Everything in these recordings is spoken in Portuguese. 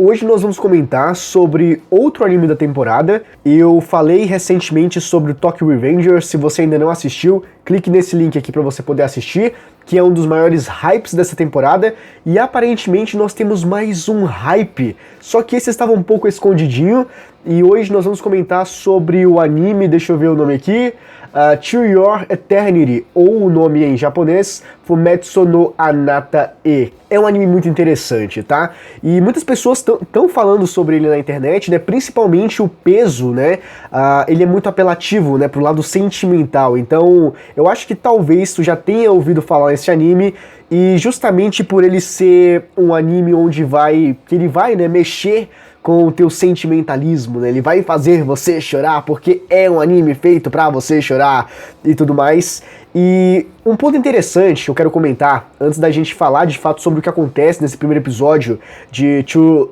Hoje nós vamos comentar sobre outro anime da temporada. Eu falei recentemente sobre o Tokyo Revengers. Se você ainda não assistiu, clique nesse link aqui para você poder assistir, que é um dos maiores hypes dessa temporada. E aparentemente nós temos mais um hype, só que esse estava um pouco escondidinho. E hoje nós vamos comentar sobre o anime, deixa eu ver o nome aqui, To Your Eternity, ou o nome em japonês, Fumetsu no Anata E. É um anime muito interessante, tá? E muitas pessoas estão falando sobre ele na internet, né? Principalmente o peso, né? Ele é muito apelativo, né? Pro lado sentimental. Então, eu acho que talvez tu já tenha ouvido falar nesse anime, e justamente por ele ser um anime onde ele vai, né, mexer com o teu sentimentalismo, né? Ele vai fazer você chorar porque é um anime feito pra você chorar e tudo mais. E um ponto interessante que eu quero comentar, antes da gente falar de fato sobre o que acontece nesse primeiro episódio de To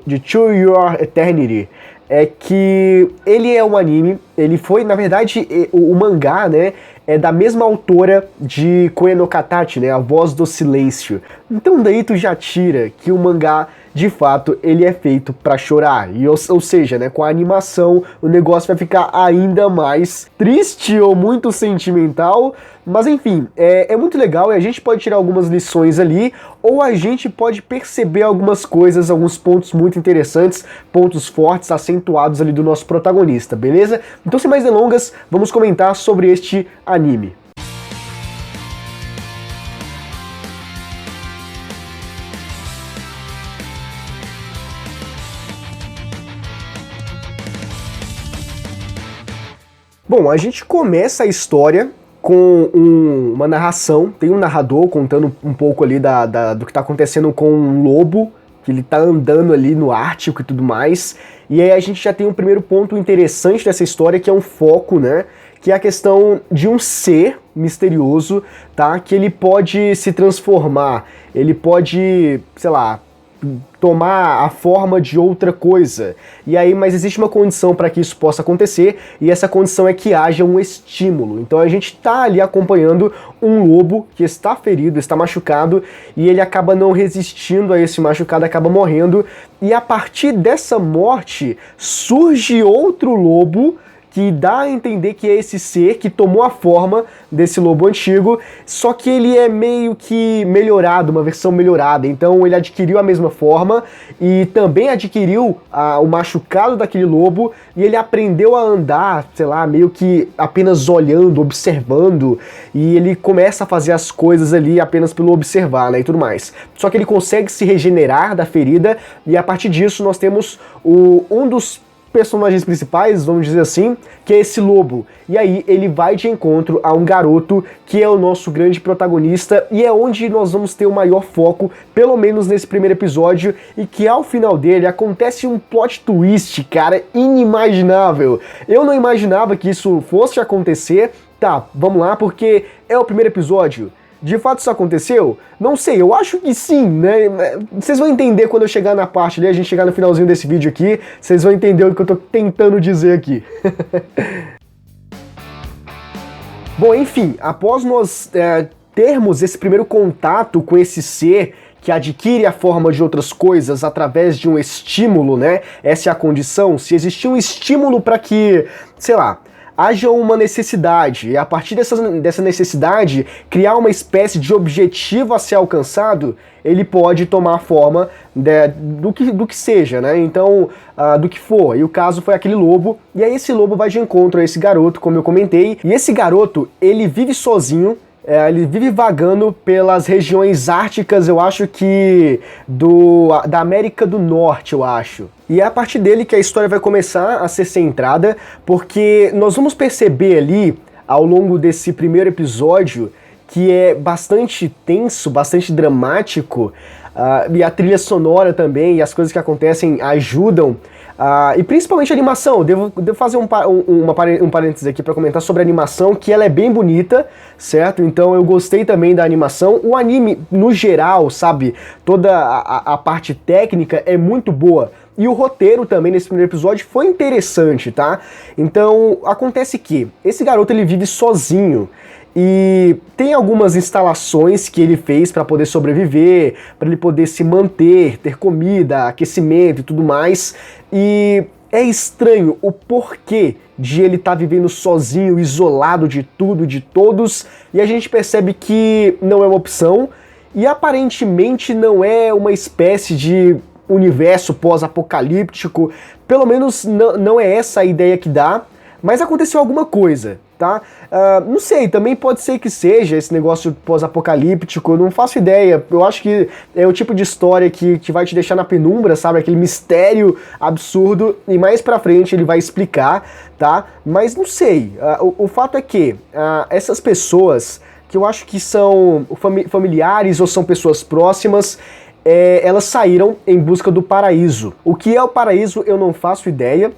Your Eternity, é que ele é um anime, ele foi, na verdade, o mangá, né, é da mesma autora de Koe no Katachi, né, A Voz do Silêncio. Então daí tu já tira que o mangá, de fato, ele é feito pra chorar. E, ou seja, né, com a animação, o negócio vai ficar ainda mais triste ou muito sentimental. Mas enfim, é muito legal e a gente pode tirar algumas lições ali, ou a gente pode perceber algumas coisas, alguns pontos muito interessantes, pontos fortes, acentuados ali do nosso protagonista, beleza? Então, sem mais delongas, vamos comentar sobre este anime. Bom, a gente começa a história com uma narração, tem um narrador contando um pouco ali do que tá acontecendo com um lobo, que ele tá andando ali no Ártico e tudo mais, e aí a gente já tem um primeiro ponto interessante dessa história, que é um foco, né, que é a questão de um ser misterioso, tá, que ele pode se transformar, ele pode, sei lá, tomar a forma de outra coisa. E aí, mas existe uma condição para que isso possa acontecer, e essa condição é que haja um estímulo. Então a gente está ali acompanhando um lobo que está ferido, está machucado, e ele acaba não resistindo a esse machucado, acaba morrendo, e a partir dessa morte surge outro lobo que dá a entender que é esse ser que tomou a forma desse lobo antigo, só que ele é meio que melhorado, uma versão melhorada. Então ele adquiriu a mesma forma e também adquiriu o machucado daquele lobo, e ele aprendeu a andar, sei lá, meio que apenas olhando, observando, e ele começa a fazer as coisas ali apenas pelo observar, né, e tudo mais. Só que ele consegue se regenerar da ferida, e a partir disso nós temos um dos personagens principais, vamos dizer assim, que é esse lobo. E aí ele vai de encontro a um garoto que é o nosso grande protagonista, e é onde nós vamos ter o maior foco, pelo menos nesse primeiro episódio, e que ao final dele acontece um plot twist, cara, inimaginável. Eu não imaginava que isso fosse acontecer. Tá, vamos lá, porque é o primeiro episódio. De fato isso aconteceu? Não sei, eu acho que sim, né? Vocês vão entender quando eu chegar na parte ali, a gente chegar no finalzinho desse vídeo aqui, vocês vão entender o que eu tô tentando dizer aqui. Bom, enfim, após nós termos esse primeiro contato com esse ser que adquire a forma de outras coisas através de um estímulo, né? Essa é a condição. Se existir um estímulo para que, sei lá, haja uma necessidade, e a partir dessa necessidade criar uma espécie de objetivo a ser alcançado, ele pode tomar a forma do que seja, né? Então, do que for. E o caso foi aquele lobo, e aí esse lobo vai de encontro a esse garoto, como eu comentei, e esse garoto, ele vive sozinho, ele vive vagando pelas regiões árticas, eu acho que da América do Norte, eu acho. E é a partir dele que a história vai começar a ser centrada, porque nós vamos perceber ali, ao longo desse primeiro episódio, que é bastante tenso, bastante dramático, e a trilha sonora também, e as coisas que acontecem ajudam, e principalmente a animação. Devo fazer um parênteses aqui para comentar sobre a animação, que ela é bem bonita, certo? Então eu gostei também da animação. O anime, no geral, sabe, toda a parte técnica é muito boa. E o roteiro também nesse primeiro episódio foi interessante, tá? Então, acontece que esse garoto ele vive sozinho. E tem algumas instalações que ele fez para poder sobreviver, para ele poder se manter, ter comida, aquecimento e tudo mais. E é estranho o porquê de ele estar vivendo sozinho, isolado de tudo, de todos, e a gente percebe que não é uma opção, e aparentemente não é uma espécie de universo pós-apocalíptico, pelo menos não é essa a ideia que dá, mas aconteceu alguma coisa, tá? Não sei, também pode ser que seja esse negócio pós-apocalíptico, eu não faço ideia. Eu acho que é o tipo de história que vai te deixar na penumbra, sabe? Aquele mistério absurdo, e mais pra frente ele vai explicar, tá? Mas não sei, o fato é que essas pessoas, que eu acho que são familiares ou são pessoas próximas, elas saíram em busca do paraíso. O que é o paraíso eu não faço ideia.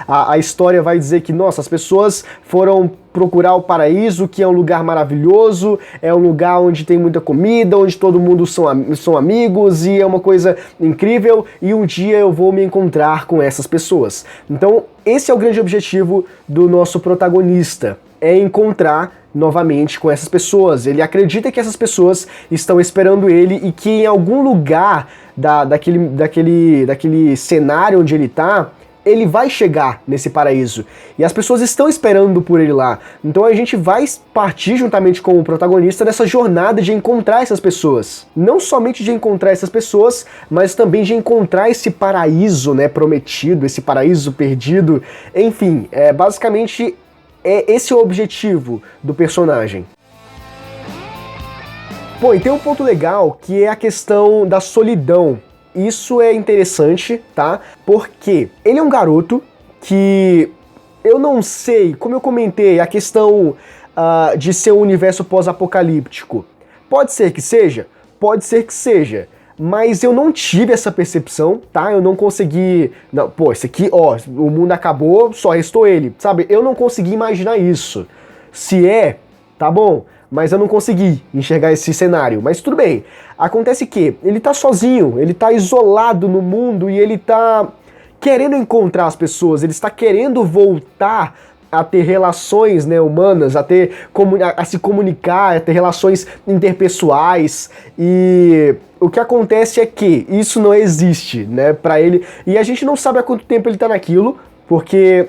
A história vai dizer que, nossa, as pessoas foram procurar o paraíso, que é um lugar maravilhoso, é um lugar onde tem muita comida, onde todo mundo são amigos, e é uma coisa incrível, e um dia eu vou me encontrar com essas pessoas. Então, esse é o grande objetivo do nosso protagonista, é encontrar novamente com essas pessoas. Ele acredita que essas pessoas estão esperando ele e que em algum lugar daquele cenário onde ele tá, ele vai chegar nesse paraíso. E as pessoas estão esperando por ele lá. Então a gente vai partir juntamente com o protagonista nessa jornada de encontrar essas pessoas. Não somente de encontrar essas pessoas, mas também de encontrar esse paraíso, né, prometido, esse paraíso perdido. Enfim, basicamente esse é o objetivo do personagem. Pô, e tem um ponto legal que é a questão da solidão. Isso é interessante, tá? Porque ele é um garoto que eu não sei, como eu comentei, a questão de ser um universo pós-apocalíptico. Pode ser que seja? Pode ser que seja. Mas eu não tive essa percepção, tá? Eu não consegui... Não, pô, esse aqui, ó, o mundo acabou, só restou ele, sabe? Eu não consegui imaginar isso. Se tá bom, mas eu não consegui enxergar esse cenário. Mas tudo bem. Acontece que ele tá sozinho, ele tá isolado no mundo e ele tá querendo encontrar as pessoas, ele está querendo voltar a ter relações, né, humanas, a se comunicar, a ter relações interpessoais, e o que acontece é que isso não existe, né, pra ele, e a gente não sabe há quanto tempo ele tá naquilo, porque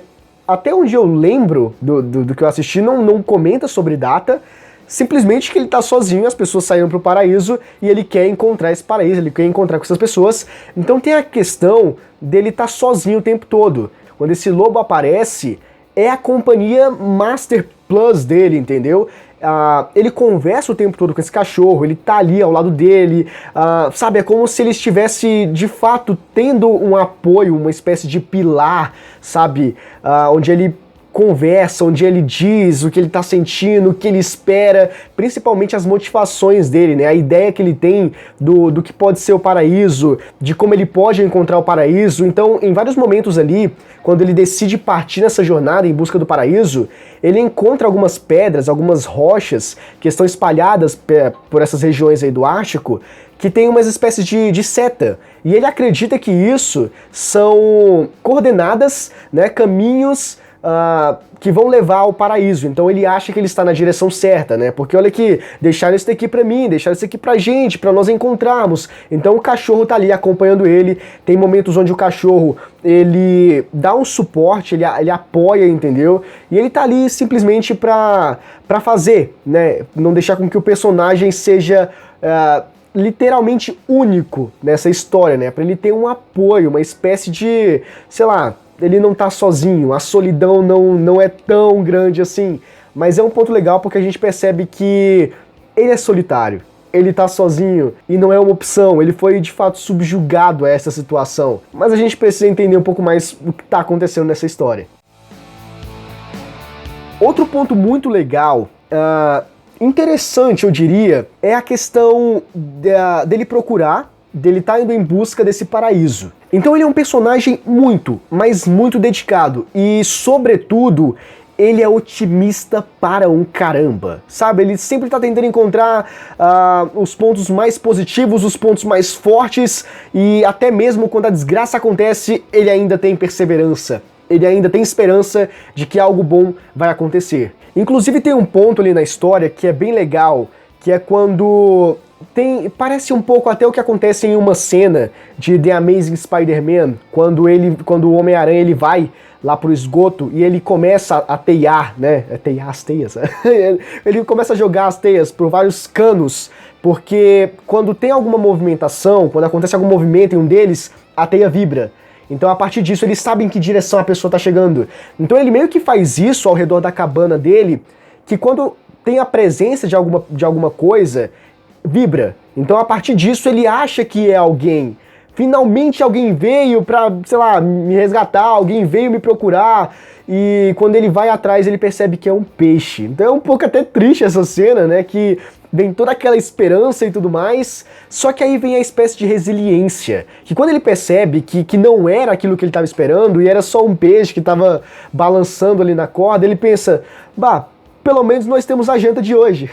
até onde eu lembro do que eu assisti, não comenta sobre data, simplesmente que ele tá sozinho, as pessoas saíram pro paraíso e ele quer encontrar esse paraíso, ele quer encontrar com essas pessoas, então tem a questão dele tá sozinho o tempo todo. Quando esse lobo aparece, é a companhia Master Plus dele, entendeu? Ele conversa o tempo todo com esse cachorro, ele tá ali ao lado dele, sabe? É como se ele estivesse, de fato, tendo um apoio, uma espécie de pilar, sabe? Onde ele conversa, onde ele diz o que ele tá sentindo, o que ele espera, principalmente as motivações dele, né? A ideia que ele tem do que pode ser o paraíso, de como ele pode encontrar o paraíso. Então, em vários momentos ali, quando ele decide partir nessa jornada em busca do paraíso, ele encontra algumas pedras, algumas rochas que estão espalhadas por essas regiões aí do Ártico, que tem umas espécies de seta. E ele acredita que isso são coordenadas, né, caminhos que vão levar ao paraíso. Então ele acha que ele está na direção certa, né? Porque olha aqui, deixaram isso daqui pra mim, deixaram isso aqui pra gente, pra nós encontrarmos. Então o cachorro tá ali acompanhando ele. Tem momentos onde o cachorro, ele dá um suporte, ele apoia, entendeu? E ele tá ali simplesmente pra fazer, né? Não deixar com que o personagem seja literalmente único nessa história, né? Pra ele ter um apoio, uma espécie de, sei lá, ele não tá sozinho, a solidão não é tão grande assim, mas é um ponto legal porque a gente percebe que ele é solitário, ele tá sozinho e não é uma opção, ele foi de fato subjugado a essa situação, mas a gente precisa entender um pouco mais o que tá acontecendo nessa história. Outro ponto muito legal, interessante eu diria, é a questão dele procurar, dele tá indo em busca desse paraíso. Então ele é um personagem muito, mas muito dedicado e, sobretudo, ele é otimista para um caramba, sabe? Ele sempre tá tentando encontrar os pontos mais positivos, os pontos mais fortes, e até mesmo quando a desgraça acontece, ele ainda tem perseverança. Ele ainda tem esperança de que algo bom vai acontecer. Inclusive tem um ponto ali na história que é bem legal, que é quando parece um pouco até o que acontece em uma cena de The Amazing Spider-Man, quando o Homem-Aranha ele vai lá pro esgoto e ele começa a teiar, né? Teiar as teias. Ele começa a jogar as teias por vários canos, porque quando tem alguma movimentação, quando acontece algum movimento em um deles, a teia vibra. Então a partir disso eles sabem em que direção a pessoa tá chegando. Então ele meio que faz isso ao redor da cabana dele, que quando tem a presença de alguma coisa, vibra. Então a partir disso ele acha que é alguém. Finalmente alguém veio pra, sei lá, me resgatar, alguém veio me procurar. E quando ele vai atrás ele percebe que é um peixe. Então é um pouco até triste essa cena, né, que vem toda aquela esperança e tudo mais, só que aí vem a espécie de resiliência, que quando ele percebe que não era aquilo que ele estava esperando e era só um peixe que estava balançando ali na corda, ele pensa, bah, pelo menos nós temos a janta de hoje.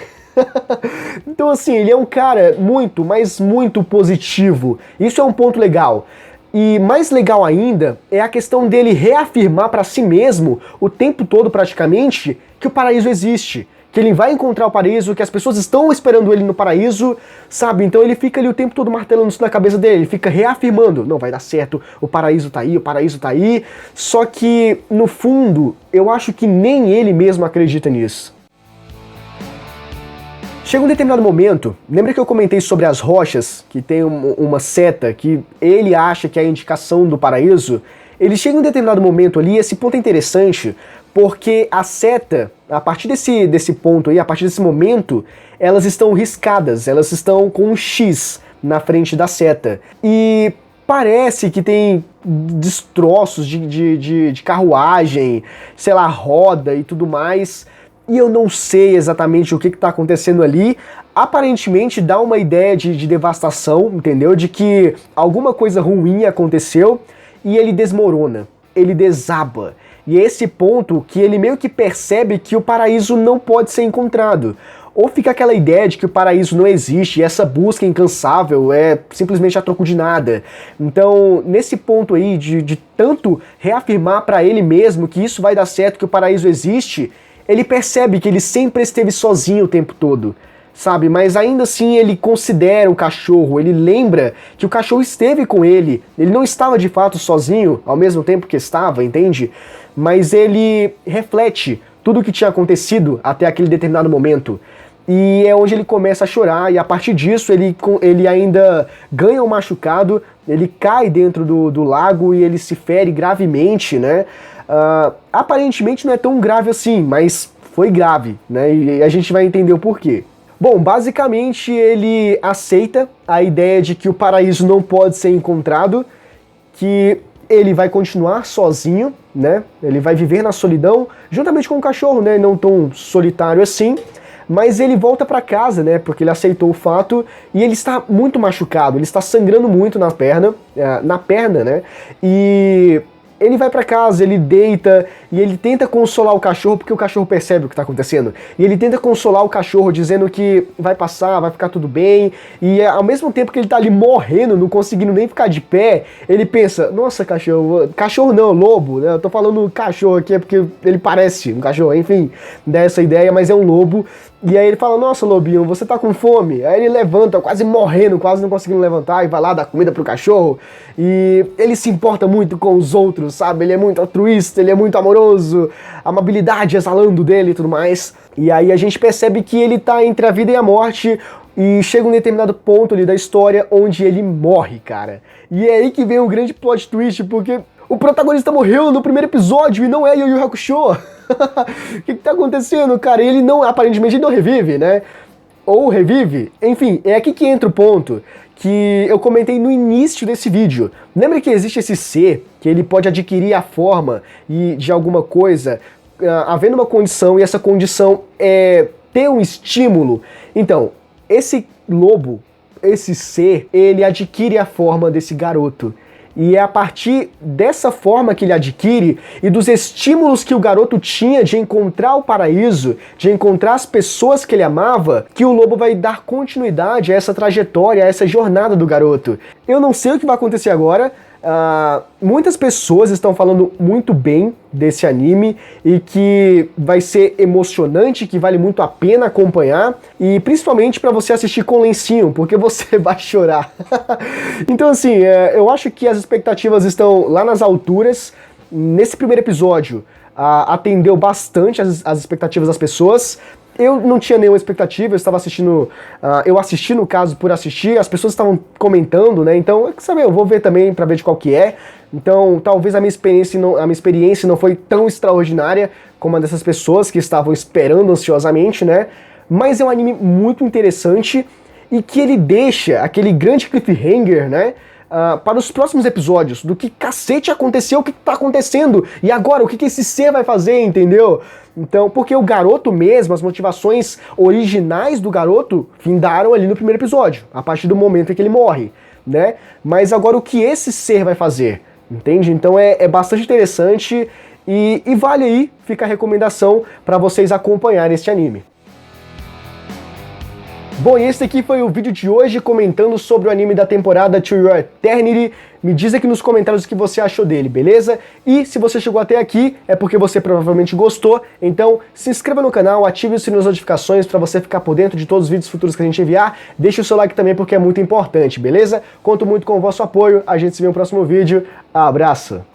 Então assim, ele é um cara muito, mas muito positivo. Isso é um ponto legal. E mais legal ainda é a questão dele reafirmar para si mesmo, o tempo todo praticamente, que o paraíso existe. Que ele vai encontrar o paraíso, que as pessoas estão esperando ele no paraíso, sabe? Então ele fica ali o tempo todo martelando isso na cabeça dele, ele fica reafirmando, não, vai dar certo, o paraíso tá aí, o paraíso tá aí. Só que, no fundo, eu acho que nem ele mesmo acredita nisso. Chega um determinado momento, lembra que eu comentei sobre as rochas, que tem uma seta que ele acha que é a indicação do paraíso? Ele chega um determinado momento ali, esse ponto é interessante, porque a seta, a partir desse ponto aí, a partir desse momento, elas estão riscadas, elas estão com um X na frente da seta. E parece que tem destroços de carruagem, sei lá, roda e tudo mais, e eu não sei exatamente o que está acontecendo ali. Aparentemente dá uma ideia de devastação, entendeu? De que alguma coisa ruim aconteceu e ele desmorona, ele desaba. E é esse ponto que ele meio que percebe que o paraíso não pode ser encontrado. Ou fica aquela ideia de que o paraíso não existe e essa busca incansável é simplesmente a troco de nada. Então, nesse ponto aí de tanto reafirmar para ele mesmo que isso vai dar certo, que o paraíso existe, ele percebe que ele sempre esteve sozinho o tempo todo, sabe? Mas ainda assim ele considera o cachorro, ele lembra que o cachorro esteve com ele, ele não estava de fato sozinho ao mesmo tempo que estava, entende? Mas ele reflete tudo o que tinha acontecido até aquele determinado momento. E é onde ele começa a chorar, e a partir disso ele ainda ganha um machucado, ele cai dentro do lago e ele se fere gravemente, né? Aparentemente não é tão grave assim, mas foi grave, né? E a gente vai entender o porquê. Bom, basicamente ele aceita a ideia de que o paraíso não pode ser encontrado, que ele vai continuar sozinho, né? Ele vai viver na solidão, juntamente com o cachorro, né? Não tão solitário assim. Mas ele volta pra casa, né? Porque ele aceitou o fato e ele está muito machucado, ele está sangrando muito na perna, né? E ele vai pra casa, ele deita e ele tenta consolar o cachorro porque o cachorro percebe o que tá acontecendo. E ele tenta consolar o cachorro dizendo que vai passar, vai ficar tudo bem. E ao mesmo tempo que ele tá ali morrendo, não conseguindo nem ficar de pé, ele pensa, nossa, cachorro não, lobo, né? Eu tô falando cachorro aqui é porque ele parece um cachorro, enfim, dá essa ideia, mas é um lobo. E aí ele fala, nossa, lobinho, você tá com fome? Aí ele levanta, quase morrendo, quase não conseguindo levantar, e vai lá dar comida pro cachorro. E ele se importa muito com os outros, sabe? Ele é muito altruísta, ele é muito amoroso, a amabilidade exalando dele e tudo mais. E aí a gente percebe que ele tá entre a vida e a morte, e chega um determinado ponto ali da história onde ele morre, cara. E é aí que vem um grande plot twist, porque o protagonista morreu no primeiro episódio e não é Yu Yu Hakusho. O que tá acontecendo, cara? Ele não, aparentemente ele não revive, né? Ou revive. Enfim, é aqui que entra o ponto que eu comentei no início desse vídeo. Lembra que existe esse ser que ele pode adquirir a forma de alguma coisa, havendo uma condição, e essa condição é ter um estímulo? Então, esse lobo, esse ser, ele adquire a forma desse garoto. E é a partir dessa forma que ele adquire e dos estímulos que o garoto tinha de encontrar o paraíso, de encontrar as pessoas que ele amava, que o lobo vai dar continuidade a essa trajetória, a essa jornada do garoto. Eu não sei o que vai acontecer agora, Muitas pessoas estão falando muito bem desse anime e que vai ser emocionante, que vale muito a pena acompanhar e principalmente para você assistir com lencinho, porque você vai chorar. Então assim, eu acho que as expectativas estão lá nas alturas. Nesse primeiro episódio, atendeu bastante as expectativas das pessoas. Eu não tinha nenhuma expectativa, eu estava assistindo, eu assisti no caso por assistir, as pessoas estavam comentando, né, então, sabe, eu vou ver também pra ver de qual que é, então talvez a minha experiência não foi tão extraordinária como a dessas pessoas que estavam esperando ansiosamente, né, mas é um anime muito interessante e que ele deixa aquele grande cliffhanger, né, para os próximos episódios, do que cacete aconteceu, o que tá acontecendo, e agora, o que esse ser vai fazer, entendeu? Então, porque o garoto mesmo, as motivações originais do garoto findaram ali no primeiro episódio, a partir do momento em que ele morre, né? Mas agora o que esse ser vai fazer, entende? Então é bastante interessante e vale aí, fica a recomendação para vocês acompanharem este anime. Bom, e esse aqui foi o vídeo de hoje comentando sobre o anime da temporada To Your Eternity. Me diz aqui nos comentários o que você achou dele, beleza? E se você chegou até aqui, é porque você provavelmente gostou. Então, se inscreva no canal, ative o sininho das notificações para você ficar por dentro de todos os vídeos futuros que a gente enviar. Deixe o seu like também porque é muito importante, beleza? Conto muito com o vosso apoio. A gente se vê no próximo vídeo. Abraço!